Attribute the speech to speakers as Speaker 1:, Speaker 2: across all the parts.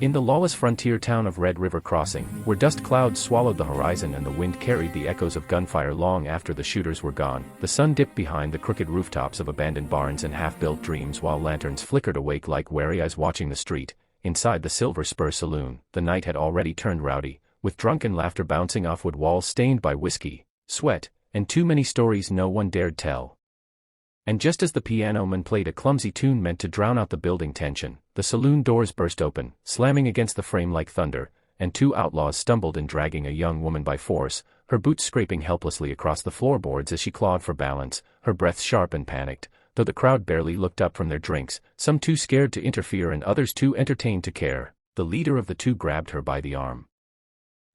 Speaker 1: In the lawless frontier town of Red River Crossing, where dust clouds swallowed the horizon and the wind carried the echoes of gunfire long after the shooters were gone, the sun dipped behind the crooked rooftops of abandoned barns and half-built dreams while lanterns flickered awake like wary eyes watching the street. Inside the Silver Spur Saloon, the night had already turned rowdy, with drunken laughter bouncing off wood walls stained by whiskey, sweat, and too many stories no one dared tell. And just as the piano man played a clumsy tune meant to drown out the building tension, the saloon doors burst open, slamming against the frame like thunder, and two outlaws stumbled in, dragging a young woman by force, her boots scraping helplessly across the floorboards as she clawed for balance, her breath sharp and panicked, though the crowd barely looked up from their drinks, some too scared to interfere and others too entertained to care. The leader of the two grabbed her by the arm,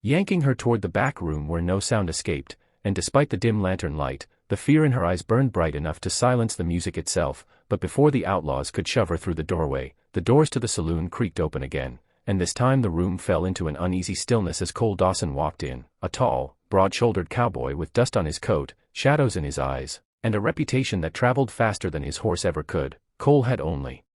Speaker 1: yanking her toward the back room where no sound escaped, and despite the dim lantern light, the fear in her eyes burned bright enough to silence the music itself. But before the outlaws could shove her through the doorway, the doors to the saloon creaked open again, and this time the room fell into an uneasy stillness as Dawson walked in, a tall, broad-shouldered cowboy with dust on his coat, shadows in his eyes, and a reputation that traveled faster than his horse ever could. Cole had only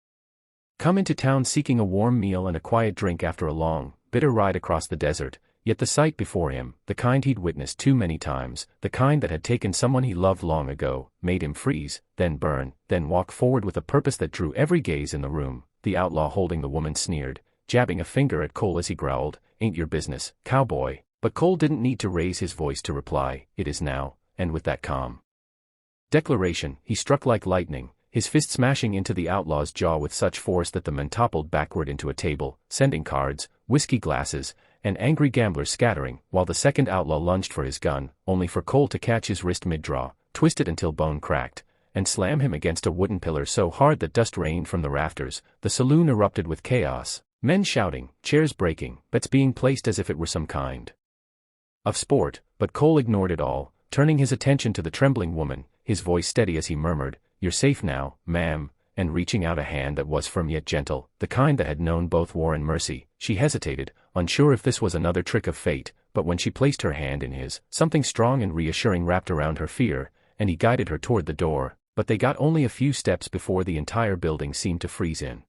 Speaker 1: come into town seeking a warm meal and a quiet drink after a long, bitter ride across the desert. Yet the sight before him, the kind he'd witnessed too many times, the kind that had taken someone he loved long ago, made him freeze, then burn, then walk forward with a purpose that drew every gaze in the room. The outlaw holding the woman sneered, jabbing a finger at Cole as he growled, "Ain't your business, cowboy." But Cole didn't need to raise his voice to reply, "It is now," and with that calm declaration, he struck like lightning, his fist smashing into the outlaw's jaw with such force that the man toppled backward into a table, sending cards, whiskey glasses, and angry gamblers scattering, while the second outlaw lunged for his gun, only for Cole to catch his wrist mid-draw, twist it until bone cracked, and slam him against a wooden pillar so hard that dust rained from the rafters. The saloon erupted with chaos, men shouting, chairs breaking, bets being placed as if it were some kind of sport, but Cole ignored it all, turning his attention to the trembling woman, his voice steady as he murmured, "You're safe now, ma'am," and reaching out a hand that was firm yet gentle, the kind that had known both war and mercy. She hesitated, unsure if this was another trick of fate, but when she placed her hand in his, something strong and reassuring wrapped around her fear, and he guided her toward the door. But they got only a few steps before the entire building seemed to freeze in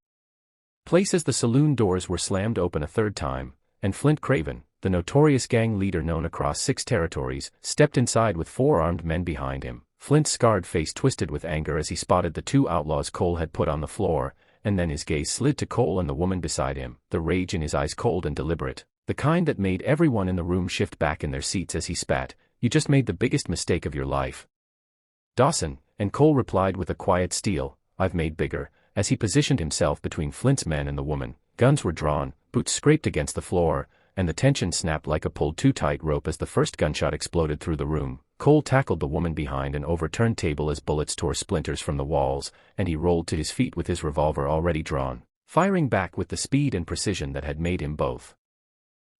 Speaker 1: place as the saloon doors were slammed open a third time, and Flint Craven, the notorious gang leader known across 6 territories, stepped inside with 4 armed men behind him. Flint's scarred face twisted with anger as he spotted the 2 outlaws Cole had put on the floor, and then his gaze slid to Cole and the woman beside him, the rage in his eyes cold and deliberate, the kind that made everyone in the room shift back in their seats as he spat, "You just made the biggest mistake of your life, Dawson," and Cole replied with a quiet steel, "I've made bigger," as he positioned himself between Flint's men and the woman. Guns were drawn, boots scraped against the floor, and the tension snapped like a pulled too tight rope as the first gunshot exploded through the room. Cole tackled the woman behind an overturned table as bullets tore splinters from the walls, and he rolled to his feet with his revolver already drawn, firing back with the speed and precision that had made him both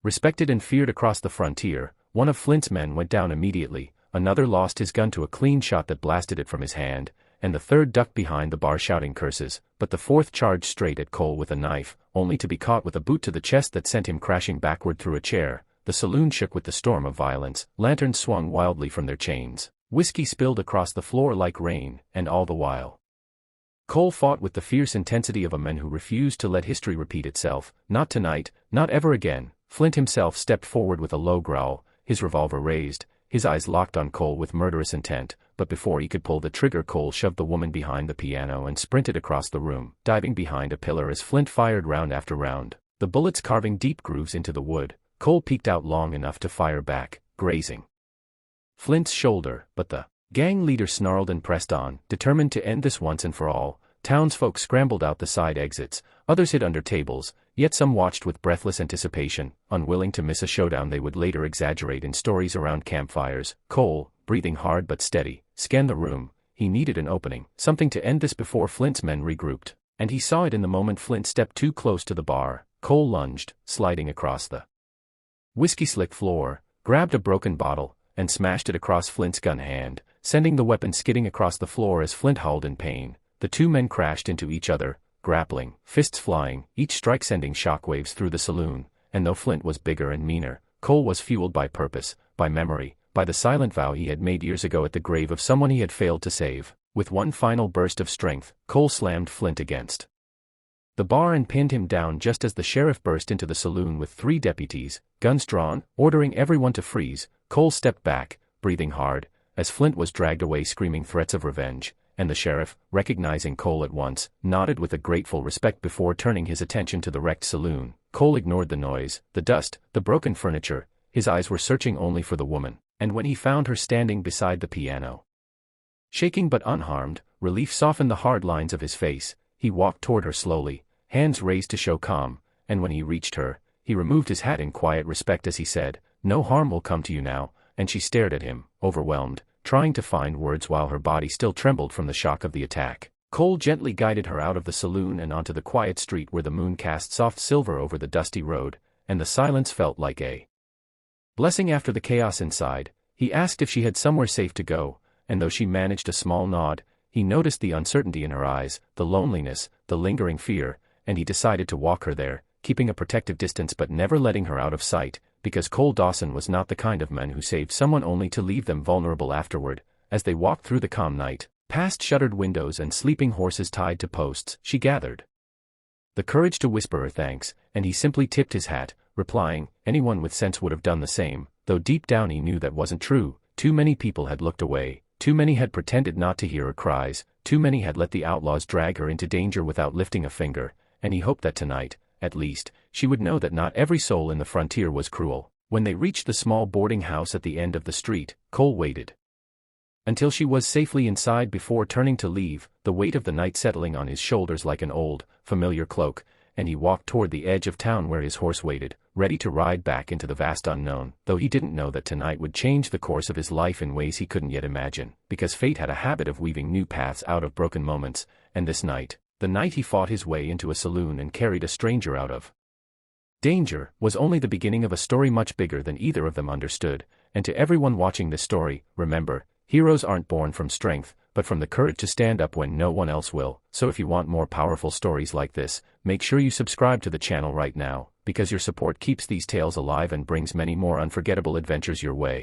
Speaker 1: respected and feared across the frontier. One of Flint's men went down immediately, another lost his gun to a clean shot that blasted it from his hand, and the third ducked behind the bar shouting curses, but the fourth charged straight at Cole with a knife, only to be caught with a boot to the chest that sent him crashing backward through a chair. The saloon shook with the storm of violence, lanterns swung wildly from their chains, whiskey spilled across the floor like rain, and all the while Cole fought with the fierce intensity of a man who refused to let history repeat itself. "Not tonight, not ever again." Flint himself stepped forward with a low growl, his revolver raised, his eyes locked on Cole with murderous intent, but before he could pull the trigger, Cole shoved the woman behind the piano and sprinted across the room, diving behind a pillar as Flint fired round after round, the bullets carving deep grooves into the wood. Cole peeked out long enough to fire back, grazing Flint's shoulder, but the gang leader snarled and pressed on, determined to end this once and for all. Townsfolk scrambled out the side exits, others hid under tables, yet some watched with breathless anticipation, unwilling to miss a showdown they would later exaggerate in stories around campfires. Cole, breathing hard but steady, scanned the room. He needed an opening, something to end this before Flint's men regrouped, and he saw it in the moment Flint stepped too close to the bar. Cole lunged, sliding across the whiskey-slick floor, grabbed a broken bottle, and smashed it across Flint's gun hand, sending the weapon skidding across the floor as Flint howled in pain. The two men crashed into each other, grappling, fists flying, each strike sending shockwaves through the saloon, and though Flint was bigger and meaner, Cole was fueled by purpose, by memory, by the silent vow he had made years ago at the grave of someone he had failed to save. With one final burst of strength, Cole slammed Flint against the bar and pinned him down just as the sheriff burst into the saloon with 3 deputies, guns drawn, ordering everyone to freeze. Cole stepped back, breathing hard, as Flint was dragged away screaming threats of revenge, and the sheriff, recognizing Cole at once, nodded with a grateful respect before turning his attention to the wrecked saloon. Cole ignored the noise, the dust, the broken furniture. His eyes were searching only for the woman, and when he found her standing beside the piano, shaking but unharmed, relief softened the hard lines of his face. He walked toward her slowly, hands raised to show calm, and when he reached her, he removed his hat in quiet respect as he said, "No harm will come to you now," and she stared at him, overwhelmed, trying to find words while her body still trembled from the shock of the attack. Cole gently guided her out of the saloon and onto the quiet street where the moon cast soft silver over the dusty road, and the silence felt like a blessing after the chaos inside. He asked if she had somewhere safe to go, and though she managed a small nod, he noticed the uncertainty in her eyes, the loneliness, the lingering fear, and he decided to walk her there, keeping a protective distance but never letting her out of sight, because Cole Dawson was not the kind of man who saved someone only to leave them vulnerable afterward. As they walked through the calm night, past shuttered windows and sleeping horses tied to posts, she gathered the courage to whisper her thanks, and he simply tipped his hat, replying, anyone with sense would have done the same, though deep down he knew that wasn't true. Too many people had looked away, too many had pretended not to hear her cries, too many had let the outlaws drag her into danger without lifting a finger, and he hoped that tonight, at least, she would know that not every soul in the frontier was cruel. When they reached the small boarding house at the end of the street, Cole waited until she was safely inside before turning to leave, the weight of the night settling on his shoulders like an old, familiar cloak, and he walked toward the edge of town where his horse waited, ready to ride back into the vast unknown, though he didn't know that tonight would change the course of his life in ways he couldn't yet imagine, because fate had a habit of weaving new paths out of broken moments, and this night, the night he fought his way into a saloon and carried a stranger out of danger, was only the beginning of a story much bigger than either of them understood. And to everyone watching this story, remember, heroes aren't born from strength, but from the courage to stand up when no one else will. So if you want more powerful stories like this, make sure you subscribe to the channel right now, because your support keeps these tales alive and brings many more unforgettable adventures your way.